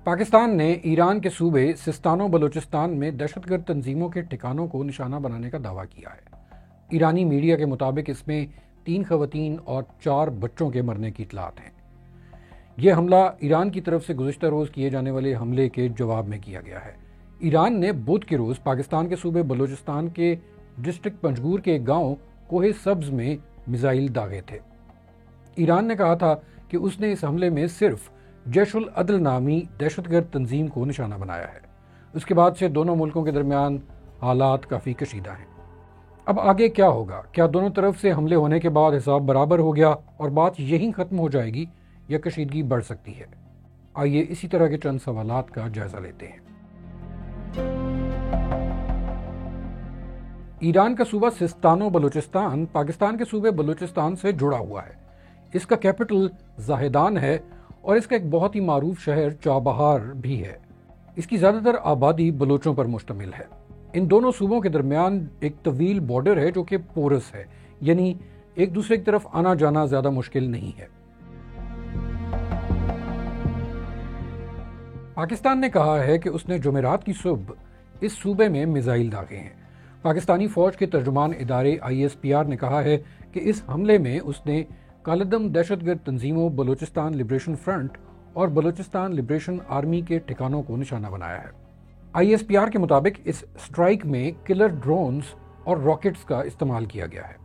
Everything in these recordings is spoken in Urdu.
پاکستان نے ایران کے صوبے سستان و بلوچستان میں دہشت گرد تنظیموں کے ٹھکانوں کو نشانہ بنانے کا دعویٰ کیا ہے۔ ایرانی میڈیا کے مطابق اس میں 3 خواتین اور 4 بچوں کے مرنے کی اطلاعات ہیں۔ یہ حملہ ایران کی طرف سے گزشتہ روز کیے جانے والے حملے کے جواب میں کیا گیا ہے۔ ایران نے بدھ کے روز پاکستان کے صوبے بلوچستان کے ڈسٹرکٹ پنجگور کے ایک گاؤں کوہ سبز میں میزائل داغے تھے۔ ایران نے کہا تھا کہ اس نے اس حملے میں صرف جیش العدل نامی دہشت گرد تنظیم کو نشانہ بنایا ہے۔ اس کے بعد سے دونوں ملکوں کے درمیان حالات کافی کشیدہ ہیں۔ اب آگے کیا ہوگا؟ کیا دونوں طرف سے حملے ہونے کے بعد حساب برابر ہو گیا اور بات یہیں ختم ہو جائے گی یا کشیدگی بڑھ سکتی ہے؟ آئیے اسی طرح کے چند سوالات کا جائزہ لیتے ہیں۔ ایران کا صوبہ سستان و بلوچستان پاکستان کے صوبے بلوچستان سے جڑا ہوا ہے۔ اس کا کیپٹل زاہدان ہے اور اس کا ایک بہت ہی معروف شہر چابہار بھی ہے۔ اس کی زیادہ تر آبادی بلوچوں پر مشتمل ہے۔ ان دونوں صوبوں کے درمیان ایک طویل بارڈر ہے جو کہ پورس ہے، یعنی ایک دوسرے کی طرف آنا جانا زیادہ مشکل نہیں ہے۔ پاکستان نے کہا ہے کہ اس نے جمعرات کی صبح اس صوبے میں میزائل داغے ہیں۔ پاکستانی فوج کے ترجمان ادارے ISPR نے کہا ہے کہ اس حملے میں اس نے کالعدم دہشت گرد تنظیموں بلوچستان لبریشن فرنٹ اور بلوچستان لبریشن آرمی کے ٹھکانوں کو نشانہ بنایا ہے۔ ISPR کے مطابق اس سٹرائک میں کلر ڈرونز اور راکٹس کا استعمال کیا گیا ہے۔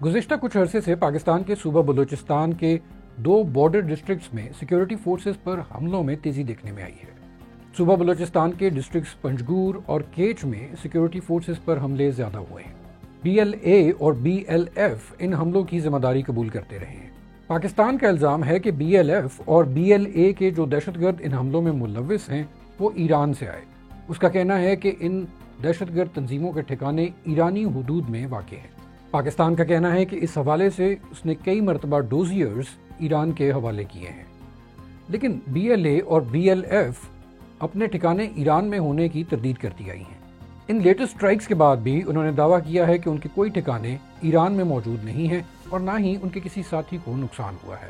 گزشتہ کچھ عرصے سے پاکستان کے صوبہ بلوچستان کے 2 بارڈر ڈسٹرکٹس میں سیکیورٹی فورسز پر حملوں میں تیزی دیکھنے میں آئی ہے۔ صوبہ بلوچستان کے ڈسٹرکٹس پنجگور اور کیچ میں سیکیورٹی فورسز پر حملے زیادہ ہوئے ہیں۔ BLA اور BLF ان حملوں کی ذمہ داری قبول کرتے رہے ہیں۔ پاکستان کا الزام ہے کہ BLF اور BLA کے جو دہشت گرد ان حملوں میں ملوث ہیں وہ ایران سے آئے۔ اس کا کہنا ہے کہ ان دہشت گرد تنظیموں کے ٹھکانے ایرانی حدود میں واقع ہیں۔ پاکستان کا کہنا ہے کہ اس حوالے سے اس نے کئی مرتبہ ڈوزیئرز ایران کے حوالے کیے ہیں، لیکن BLA اور BLF اپنے ٹھکانے ایران میں ہونے کی تردید کرتی آئی ہیں۔ ان لیٹسٹ سٹرائکس کے بعد بھی انہوں نے دعویٰ کیا ہے کہ ان کے کوئی ٹھکانے ایران میں موجود نہیں ہیں اور نہ ہی ان کے کسی ساتھی کو نقصان ہوا ہے۔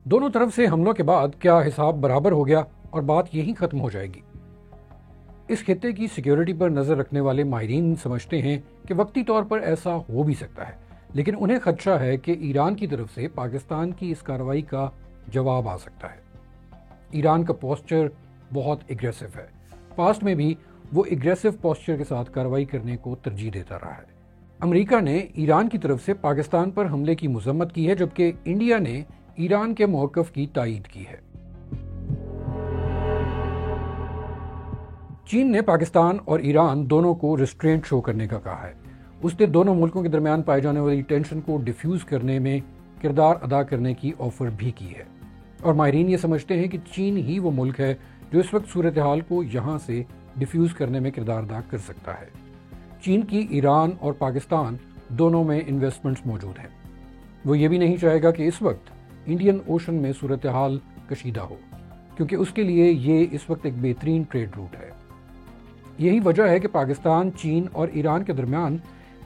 دونوں طرف سے حملوں کے بعد کیا حساب برابر ہو گیا اور بات یہیں ختم ہو جائے گی؟ اس خطے کی سیکیورٹی پر نظر رکھنے والے ماہرین سمجھتے ہیں کہ وقتی طور پر ایسا ہو بھی سکتا ہے، لیکن انہیں خدشہ ہے کہ ایران کی طرف سے پاکستان کی اس کارروائی کا جواب آ سکتا ہے۔ ایران کا پوسچر بہت اگریسو ہے۔ پاسٹ میں بھی وہ اگریسو پوسچر کے ساتھ کارروائی کرنے کو ترجیح دیتا رہا ہے۔ امریکہ نے ایران کی طرف سے پاکستان پر حملے کی مذمت کی ہے، جبکہ انڈیا نے ایران کے موقف کی تائید کی ہے۔ چین نے پاکستان اور ایران دونوں کو ریسٹرینٹ شو کرنے کا کہا ہے۔ اس نے دونوں ملکوں کے درمیان پائے جانے والی ٹینشن کو ڈیفیوز کرنے میں کردار ادا کرنے کی آفر بھی کی ہے، اور ماہرین یہ سمجھتے ہیں کہ چین ہی وہ ملک ہے جو اس وقت صورتحال کو یہاں سے ڈیفیوز کرنے میں کردار ادا کر سکتا ہے۔ چین کی ایران اور پاکستان دونوں میں انویسٹمنٹس موجود ہیں۔ وہ یہ بھی نہیں چاہے گا کہ اس وقت انڈین اوشن میں صورتحال کشیدہ ہو، کیونکہ اس کے لیے یہ اس وقت ایک بہترین ٹریڈ روٹ ہے۔ یہی وجہ ہے کہ پاکستان، چین اور ایران کے درمیان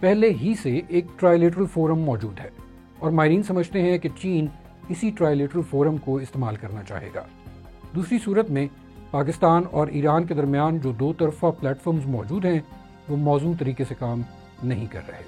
پہلے ہی سے ایک ٹرائیلیٹرل فورم موجود ہے، اور ماہرین سمجھتے ہیں کہ چین اسی ٹرائیلیٹرل فورم کو استعمال کرنا چاہے گا۔ دوسری صورت میں پاکستان اور ایران کے درمیان جو 2 طرفہ پلیٹ فارمز موجود ہیں وہ موزوں طریقے سے کام نہیں کر رہے۔